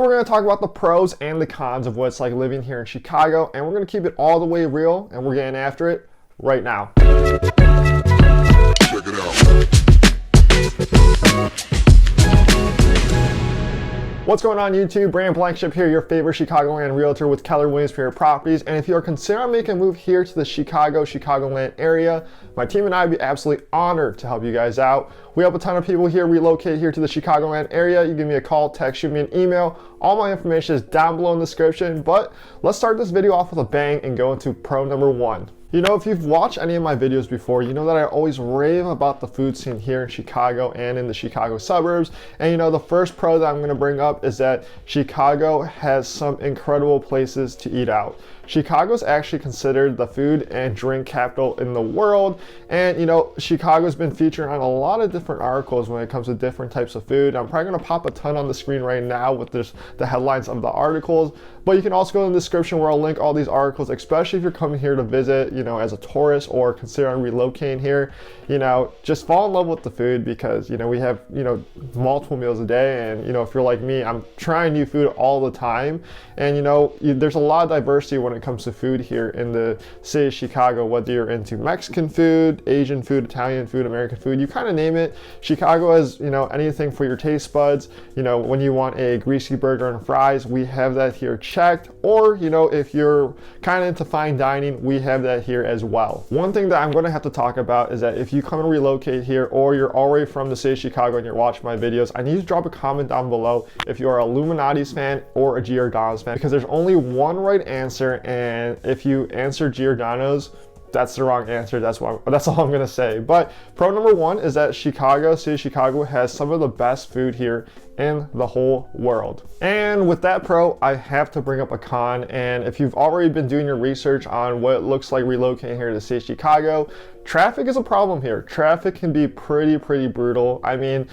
We're going to talk about the pros and the cons of what it's like living here in Chicago, and we're going to keep it all the way real, and we're getting after it right now. Check it out. What's going on YouTube? Blankenship here, your favorite Chicagoland realtor with Keller Favorite Properties. And if you are considering making a move here to the Chicagoland area, my team and I would be absolutely honored to help you guys out. We help a ton of people here relocate here to the Chicagoland area. You give me a call, text, shoot me an email. All my information is down below in the description. But let's start this video off with a bang and go into pro number one. You know, if you've watched any of my videos before, you know that I always rave about the food scene here in Chicago and in the Chicago suburbs. And you know, the first pro that I'm going to bring up is that Chicago has some incredible places to eat out. Chicago's actually considered the food and drink capital in the world. And you know, Chicago's been featured on a lot of different articles when it comes to different types of food. I'm probably gonna pop a ton on the screen right now with the headlines of the articles, but you can also go in the description where I'll link all these articles, especially if you're coming here to visit, you know, as a tourist or considering relocating here. You know, just fall in love with the food because, you know, we have, you know, multiple meals a day. And, you know, if you're like me, I'm trying new food all the time. And, you know, there's a lot of diversity when it comes to food here in the city of Chicago, whether you're into Mexican food, Asian food, Italian food, American food, you kind of name it. Chicago has, you know, anything for your taste buds. You know, when you want a greasy burger and fries, we have that here checked. Or, you know, if you're kind of into fine dining, we have that here as well. One thing that I'm going to have to talk about is that if you come and relocate here, or you're already from the city of Chicago and you're watching my videos, I need you to drop a comment down below if you are a Illuminati's fan or a Giordano's fan, because there's only one right answer. And if you answer Giordano's, that's the wrong answer. That's all I'm gonna say. But pro number one is that city of Chicago has some of the best food here in the whole world. And with that pro, I have to bring up a con. And if you've already been doing your research on what it looks like relocating here to the city of Chicago, traffic is a problem here. Traffic can be pretty brutal. I mean,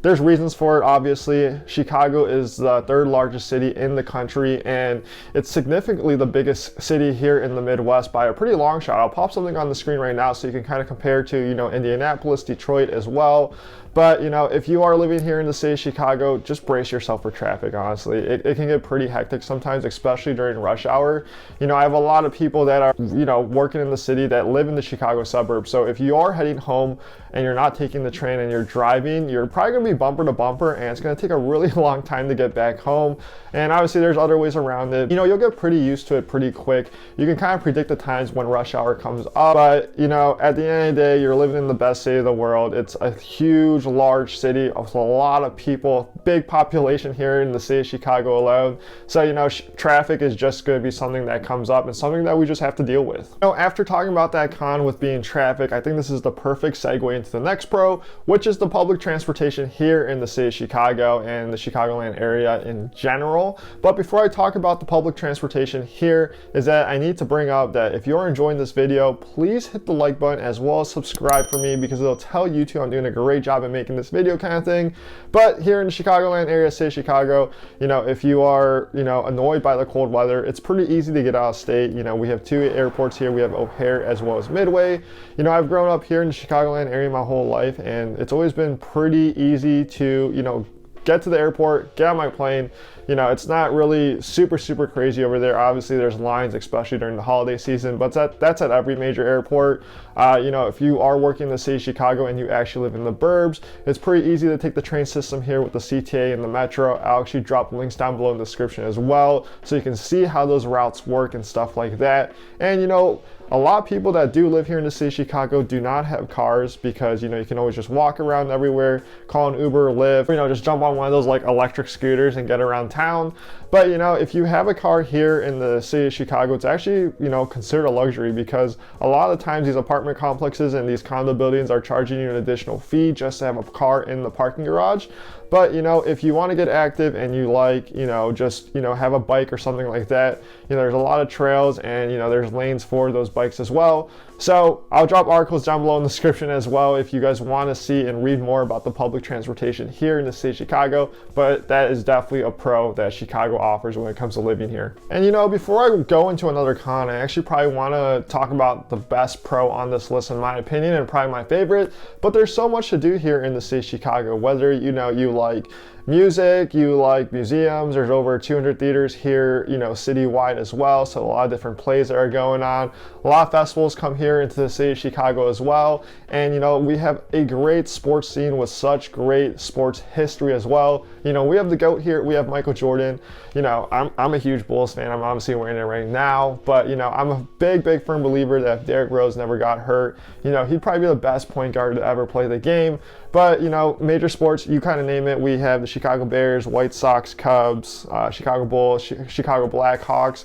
there's reasons for it, obviously. Chicago is the third largest city in the country, and it's significantly the biggest city here in the Midwest by a pretty long shot. I'll pop something on the screen right now so you can kind of compare to, you know, Indianapolis, Detroit as well. But, you know, if you are living here in the city of Chicago, just brace yourself for traffic, honestly. It can get pretty hectic sometimes, especially during rush hour. You know, I have a lot of people that are, you know, working in the city that live in the Chicago suburbs. So if you are heading home and you're not taking the train and you're driving, you're probably gonna be bumper to bumper, and it's gonna take a really long time to get back home. And obviously there's other ways around it. You know, you'll get pretty used to it pretty quick. You can kind of predict the times when rush hour comes up. But, you know, at the end of the day, you're living in the best city of the world. It's a huge, large city with a lot of people, big population here in the city of Chicago alone. So, you know, traffic is just going to be something that comes up and something that we just have to deal with. You know, after talking about that con with being traffic, I think this is the perfect segue into the next pro, which is the public transportation here in the city of Chicago and the Chicagoland area in general. But before I talk about the public transportation here, is that I need to bring up that if you're enjoying this video, please hit the like button as well as subscribe for me, because it'll tell YouTube I'm doing a great job at making this video kind of thing. But here in the Chicagoland area, city of Chicago, you know, if you are, you know, annoyed by the cold weather, it's pretty easy to get out of state. You know, we have two airports here. We have O'Hare as well as Midway. You know, I've grown up here in the Chicagoland area my whole life, and it's always been pretty easy to, you know, get to the airport, get on my plane. You know, it's not really super crazy over there. Obviously there's lines, especially during the holiday season, but that's at every major airport. You know, if you are working in the city of Chicago and you actually live in the burbs, it's pretty easy to take the train system here with the CTA and the Metro. I'll actually drop links down below in the description as well, so you can see how those routes work and stuff like that. And you know, a lot of people that do live here in the city of Chicago do not have cars, because, you know, you can always just walk around everywhere, call an Uber or Lyft, you know, just jump on one of those like electric scooters and get around town. But, you know, if you have a car here in the city of Chicago, it's actually, you know, considered a luxury, because a lot of the times these apartment complexes and these condo buildings are charging you an additional fee just to have a car in the parking garage. But, you know, if you want to get active and you like, you know, just, you know, have a bike or something like that, you know, there's a lot of trails and, you know, there's lanes for those bikes as well. So I'll drop articles down below in the description as well if you guys want to see and read more about the public transportation here in the city of Chicago. But that is definitely a pro that Chicago offers when it comes to living here. And you know, before I go into another con, I actually probably want to talk about the best pro on this list in my opinion, and probably my favorite. But there's so much to do here in the city of Chicago, whether, you know, you like music, you like museums, there's over 200 theaters here, citywide as well. So a lot of different plays that are going on. A lot of festivals come here into the city of Chicago as well. And, we have a great sports scene with such great sports history as well. We have the GOAT here. We have Michael Jordan. I'm a huge Bulls fan. I'm obviously wearing it right now. But, I'm a big firm believer that if Derrick Rose never got hurt, he'd probably be the best point guard to ever play the game. But, major sports, you kind of name it. We have the Chicago Bears, White Sox, Cubs, Chicago Bulls, Chicago Blackhawks,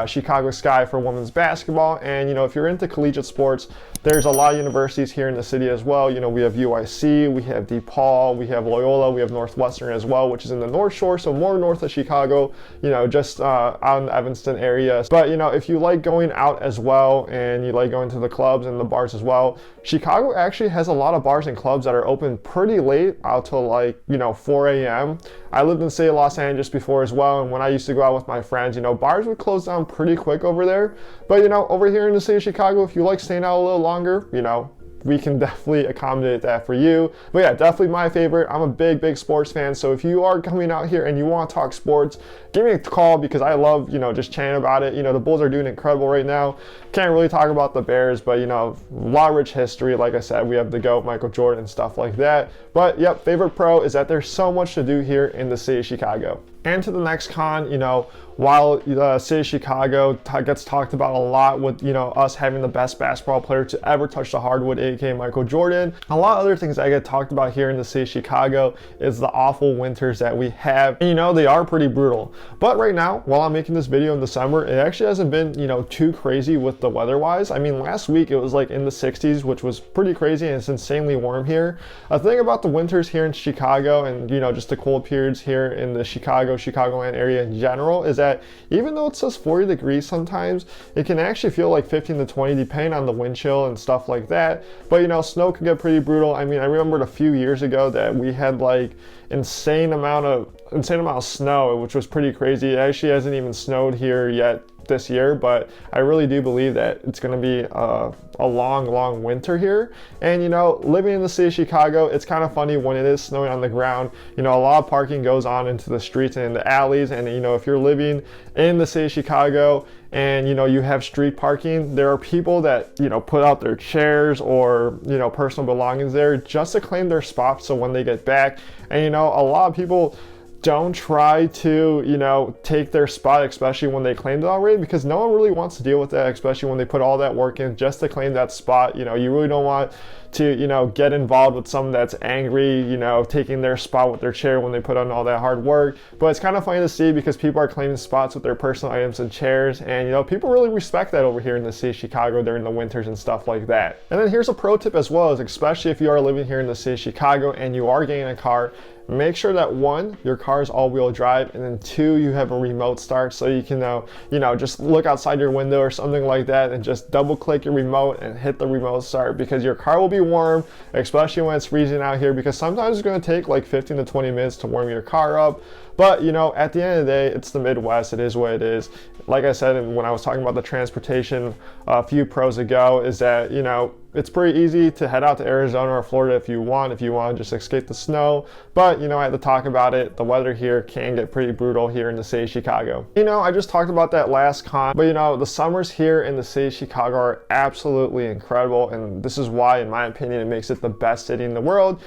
Chicago Sky for women's basketball. And, if you're into collegiate sports, there's a lot of universities here in the city as well. We have UIC, we have DePaul, we have Loyola, we have Northwestern as well, which is in the North Shore, so more north of Chicago, just out in the Evanston area. But, if you like going out as well and you like going to the clubs and the bars as well, Chicago actually has a lot of bars and clubs that are open pretty late, out till 4 a.m. I lived in the city of Los Angeles before as well, and when I used to go out with my friends, bars would close down pretty quick over there. But, over here in the city of Chicago, if you like staying out a little longer, we can definitely accommodate that for you. But yeah, definitely my favorite. I'm a big sports fan. So if you are coming out here and you want to talk sports, give me a call because I love, just chatting about it. The Bulls are doing incredible right now. Can't really talk about the Bears, but, a lot of rich history. Like I said, we have the GOAT, Michael Jordan, and stuff like that. But yep, favorite pro is that there's so much to do here in the city of Chicago. And to the next con, while the city of Chicago gets talked about a lot with, us having the best basketball player to ever touch the hardwood, aka Michael Jordan, a lot of other things that get talked about here in the city of Chicago is the awful winters that we have. And, they are pretty brutal. But right now, while I'm making this video in December, it actually hasn't been, too crazy with the weather-wise. I mean, last week it was in the 60s, which was pretty crazy, and it's insanely warm here. A thing about the winters here in Chicago and, just the cold periods here in the Chicagoland area in general is that even though it says 40 degrees sometimes, it can actually feel like 15 to 20 depending on the wind chill and stuff like that. But snow can get pretty brutal. I mean, I remembered a few years ago that we had insane amount of snow, which was pretty crazy. It actually hasn't even snowed here yet this year, but I really do believe that it's going to be a long winter here. And living in the city of Chicago, it's kind of funny when it is snowing on the ground. A lot of parking goes on into the streets and in the alleys, and if you're living in the city of Chicago and you have street parking, there are people that put out their chairs or personal belongings there just to claim their spot, so when they get back, and a lot of people don't try to, take their spot, especially when they claimed it already, because no one really wants to deal with that, especially when they put all that work in just to claim that spot. You really don't want to, get involved with someone that's angry, taking their spot with their chair when they put on all that hard work. But it's kind of funny to see because people are claiming spots with their personal items and chairs, and, people really respect that over here in the city of Chicago during the winters and stuff like that. And then here's a pro tip as well, is especially if you are living here in the city of Chicago and you are getting a car, make sure that 1, your car is all-wheel drive, and then 2, you have a remote start, so you can just look outside your window or something like that and just double click your remote and hit the remote start, because your car will be warm, especially when it's freezing out here, because sometimes it's going to take 15 to 20 minutes to warm your car up. But at the end of the day, it's the Midwest. It is what it is. Like I said, when I was talking about the transportation a few pros ago, is that it's pretty easy to head out to Arizona or Florida if you want to just escape the snow. But I had to talk about it. The weather here can get pretty brutal here in the city of Chicago. I just talked about that last con, but the summers here in the city of Chicago are absolutely incredible, and this is why, in my opinion, it makes it the best city in the world.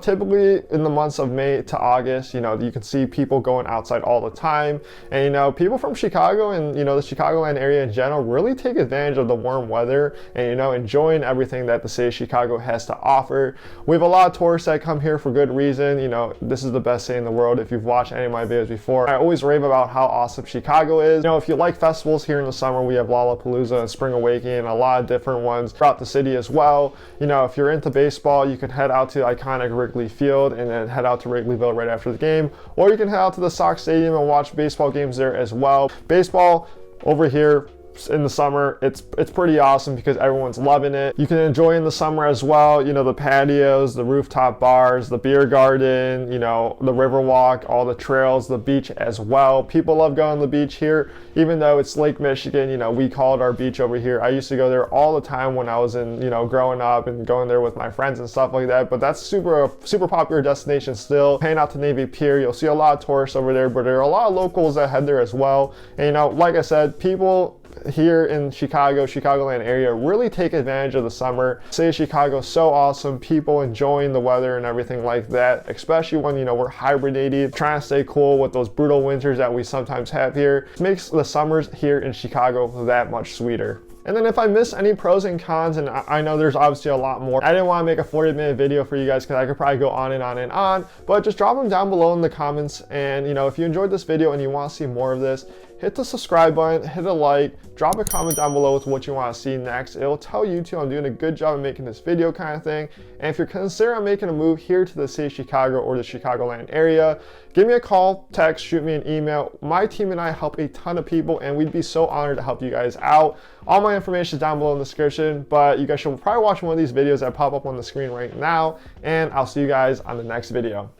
Typically in the months of May to August, you can see people going outside all the time, and people from Chicago and the Chicagoland area in general really take advantage of the warm weather and enjoying everything that the city of Chicago has to offer. We have a lot of tourists that come here for good reason. This is the best city in the world. If you've watched any of my videos before, I always rave about how awesome Chicago is. If you like festivals here in the summer, we have Lollapalooza and Spring Awakening, a lot of different ones throughout the city as well. If you're into baseball, you can head out to iconic Wrigley Field and then head out to Wrigleyville right after the game, or you can head out to the Sox Stadium and watch baseball games there as well. Baseball over here, in the summer, it's pretty awesome because everyone's loving it. You can enjoy in the summer as well, you know, the patios, the rooftop bars, the beer garden, you know, the river walk, all the trails, the beach as well. People love going to the beach here, even though it's Lake Michigan, you know, we call it our beach over here. I used to go there all the time when I was in, you know, growing up and going there with my friends and stuff like that. But that's super popular destination still. Hanging out to Navy Pier, you'll see a lot of tourists over there, but there are a lot of locals that head there as well. And you know, like I said, people here in Chicagoland area really take advantage of the summer. City of Chicago is so awesome. People enjoying the weather and everything like that, especially when, you know, we're hibernating, trying to stay cool with those brutal winters that we sometimes have here. It makes the summers here in Chicago that much sweeter. And then if I miss any pros and cons, and I know there's obviously a lot more, I didn't want to make a 40-minute video for you guys because I could probably go on and on and on, but just drop them down below in the comments. And you know, if you enjoyed this video and you want to see more of this, hit the subscribe button, hit a like, drop a comment down below with what you want to see next. It'll tell YouTube I'm doing a good job of making this video kind of thing. And if you're considering making a move here to the city of Chicago or the Chicagoland area, give me a call, text, shoot me an email. My team and I help a ton of people, and we'd be so honored to help you guys out. All my information is down below in the description, but you guys should probably watch one of these videos that pop up on the screen right now, and I'll see you guys on the next video.